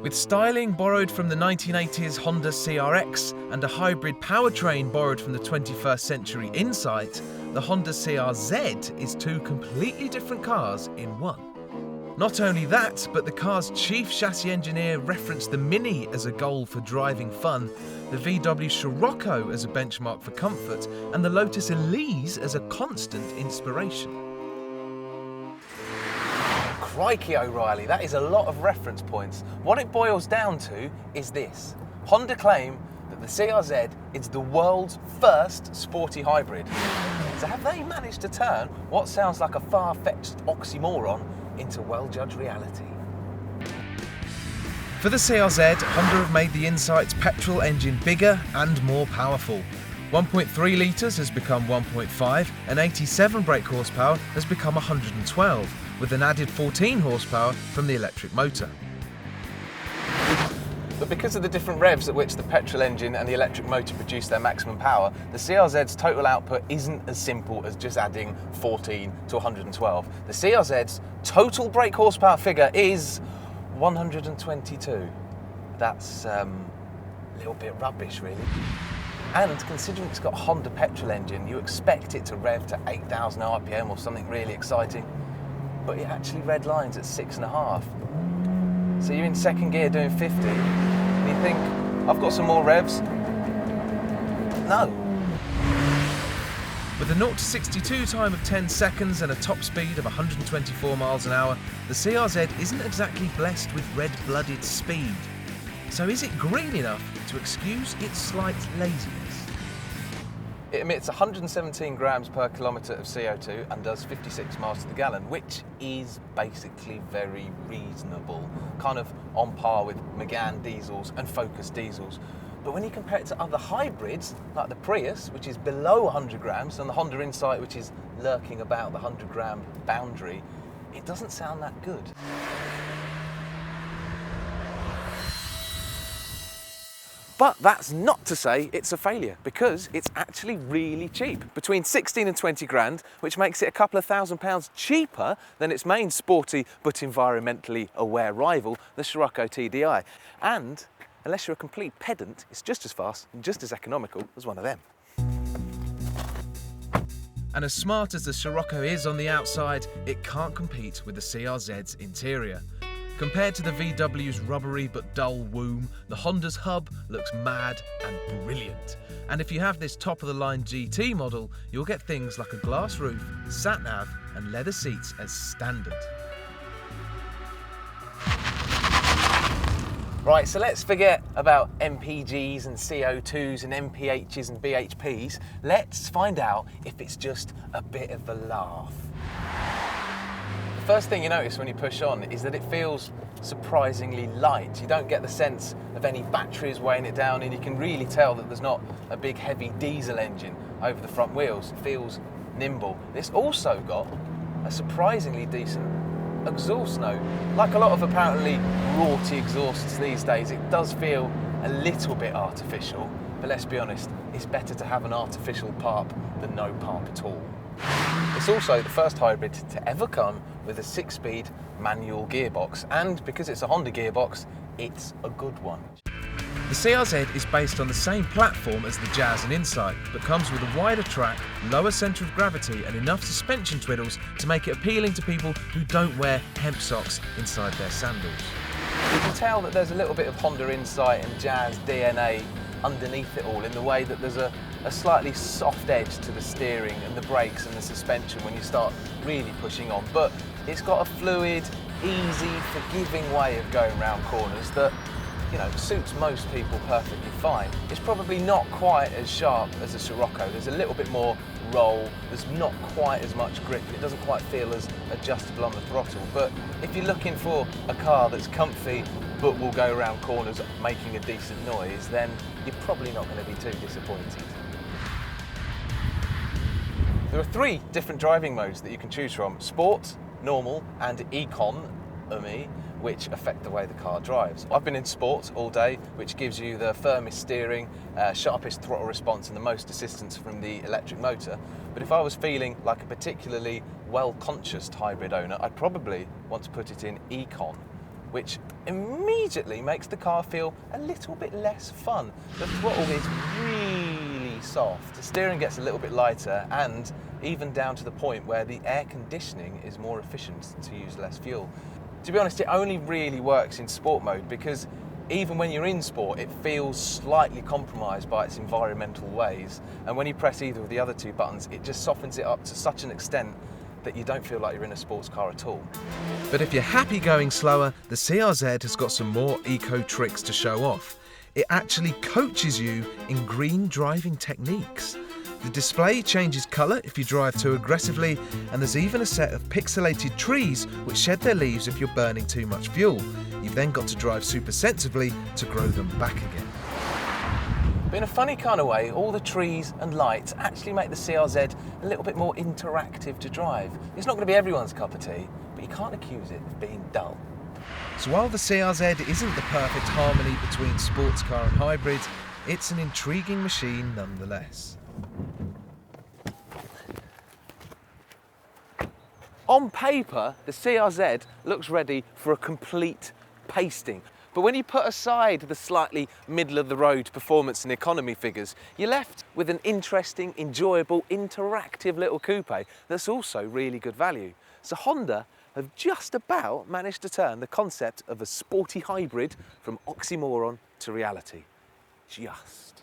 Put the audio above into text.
With styling borrowed from the 1980s Honda CRX and a hybrid powertrain borrowed from the 21st century Insight, the Honda CR-Z is two completely different cars in one. Not only that, but the car's chief chassis engineer referenced the Mini as a goal for driving fun, the VW Scirocco as a benchmark for comfort, and the Lotus Elise as a constant inspiration. Crikey O'Reilly, that is a lot of reference points. What it boils down to is this. Honda claim that the CR-Z is the world's first sporty hybrid. So have they managed to turn what sounds like a far-fetched oxymoron into well-judged reality? For the CR-Z, Honda have made the Insight's petrol engine bigger and more powerful. 1.3 litres has become 1.5 and 87 brake horsepower has become 112, with an added 14 horsepower from the electric motor. But because of the different revs at which the petrol engine and the electric motor produce their maximum power, the CR-Z's total output isn't as simple as just adding 14 to 112. The CR-Z's total brake horsepower figure is 122. That's a little bit rubbish, really. And considering it's got a Honda petrol engine, you expect it to rev to 8,000 RPM or something really exciting, but it actually redlines at 6.5. So you're in second gear doing 50, and you think, I've got some more revs. No. With a 0 to 62 time of 10 seconds and a top speed of 124 miles an hour, the CR-Z isn't exactly blessed with red-blooded speed. So is it green enough to excuse its slight laziness? It emits 117 grams per kilometre of CO2 and does 56 miles to the gallon, which is basically very reasonable, kind of on par with Megane diesels and Focus diesels. But when you compare it to other hybrids, like the Prius, which is below 100 grams, and the Honda Insight, which is lurking about the 100 gram boundary, it doesn't sound that good. But that's not to say it's a failure, because it's actually really cheap. Between 16 and 20 grand, which makes it a couple of £1,000s cheaper than its main sporty but environmentally aware rival, the Scirocco TDI. And unless you're a complete pedant, it's just as fast and just as economical as one of them. And as smart as the Scirocco is on the outside, it can't compete with the CR-Z's interior. Compared to the VW's rubbery but dull womb, the Honda's hub looks mad and brilliant. And if you have this top-of-the-line GT model, you'll get things like a glass roof, sat-nav and leather seats as standard. Right, so let's forget about MPGs and CO2s and MPHs and BHPs. Let's find out if it's just a bit of a laugh. The first thing you notice when you push on is that it feels surprisingly light. You don't get the sense of any batteries weighing it down, and you can really tell that there's not a big heavy diesel engine over the front wheels. It feels nimble. It's also got a surprisingly decent exhaust note. Like a lot of apparently raughty exhausts these days, it does feel a little bit artificial, but let's be honest, it's better to have an artificial parp than no parp at all. It's also the first hybrid to ever come with a 6-speed manual gearbox, and because it's a Honda gearbox, it's a good one. The CR-Z is based on the same platform as the Jazz and Insight, but comes with a wider track, lower centre of gravity and enough suspension twiddles to make it appealing to people who don't wear hemp socks inside their sandals. You can tell that there's a little bit of Honda Insight and Jazz DNA underneath it all, in the way that there's a slightly soft edge to the steering and the brakes and the suspension when you start really pushing on, but it's got a fluid, easy, forgiving way of going around corners that, you know, suits most people perfectly fine. It's probably not quite as sharp as a Scirocco. There's a little bit more roll, there's not quite as much grip, it doesn't quite feel as adjustable on the throttle, but if you're looking for a car that's comfy but will go around corners making a decent noise, then you're probably not going to be too disappointed. There are 3 different driving modes that you can choose from: Sport, Normal and Economy, which affect the way the car drives. I've been in Sport all day, which gives you the firmest steering, sharpest throttle response and the most assistance from the electric motor. But if I was feeling like a particularly well-conscious hybrid owner, I'd probably want to put it in Econ. which immediately makes the car feel a little bit less fun. The throttle is really soft, the steering gets a little bit lighter, and even down to the point where the air conditioning is more efficient to use less fuel. To be honest, it only really works in sport mode because even when you're in sport, it feels slightly compromised by its environmental ways. And when you press either of the other two buttons, it just softens it up to such an extent that you don't feel like you're in a sports car at all. But if you're happy going slower, the CRZ has got some more eco tricks to show off. It actually coaches you in green driving techniques. The display changes colour if you drive too aggressively, and there's even a set of pixelated trees which shed their leaves if you're burning too much fuel. You've then got to drive super sensibly to grow them back again. But in a funny kind of way, all the trees and lights actually make the CRZ a little bit more interactive to drive. It's not going to be everyone's cup of tea, but you can't accuse it of being dull. So while the CRZ isn't the perfect harmony between sports car and hybrid, it's an intriguing machine nonetheless. On paper, the CRZ looks ready for a complete pasting. But when you put aside the slightly middle-of-the-road performance and economy figures, you're left with an interesting, enjoyable, interactive little coupe that's also really good value. So Honda have just about managed to turn the concept of a sporty hybrid from oxymoron to reality. Just.